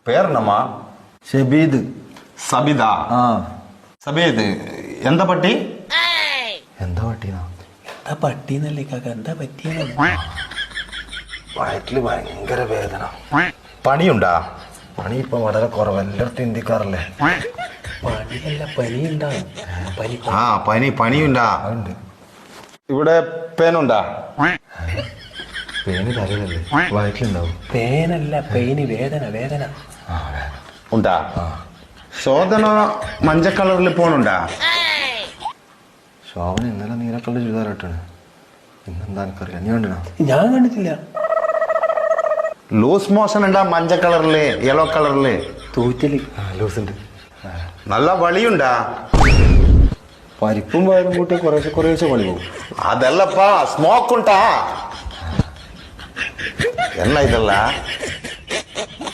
പേരെന്നമ്മാ? ഷബീദ്. സബിത. ആ. സബീദ് എന്താ പട്ടി? എന്താ പട്ടീന്നാ? എന്താ പട്ടീന്നല്ലേ കാക്ക, എന്താ പറ്റിയെന്ന്? വയറ്റില് ഭയങ്കര വേദന. പണിയുണ്ടാ? പണി ഇപ്പൊ വളരെ കുറവ്, എല്ലായിടത്തും ഇന്ത്യക്കാറല്ലേ. പണിയല്ല, പനി ഉണ്ടാവും. പനി ആ പണിയുണ്ടാ? അതുണ്ട്. ഇവിടെ പേനുണ്ടാ? പേന് തലയിലല്ലേ, വയറ്റിലുണ്ടാവും. പേനല്ല, പെയിന്, വേദന വേദന. ആ വേദന ഉണ്ടാ? ശോധന മഞ്ഞ കളറിൽ പോണുണ്ടാ? ശോഭന ഇന്നലെ നീലക്കള്ള ചുരിദാറിട്ടാണ്. ഇന്നെന്താ എനിക്കറിയാം, നീ കണ്ടിനാ? ഞാൻ കണ്ടിട്ടില്ല. ലൂസ് മോഷൻ ഉണ്ടാ? മഞ്ഞ കളറില്, യെല്ലോ കളറില് തൂറ്റല്. ലൂസുണ്ട്. നല്ല വളിയുണ്ടാ? പരിപ്പും വയറും കൂട്ടി കുറേശ്ശെ പണി പോകും. അതല്ലപ്പാ, സ്മോക്ക് ഉണ്ടാ? என்ன இதெல்லாம்?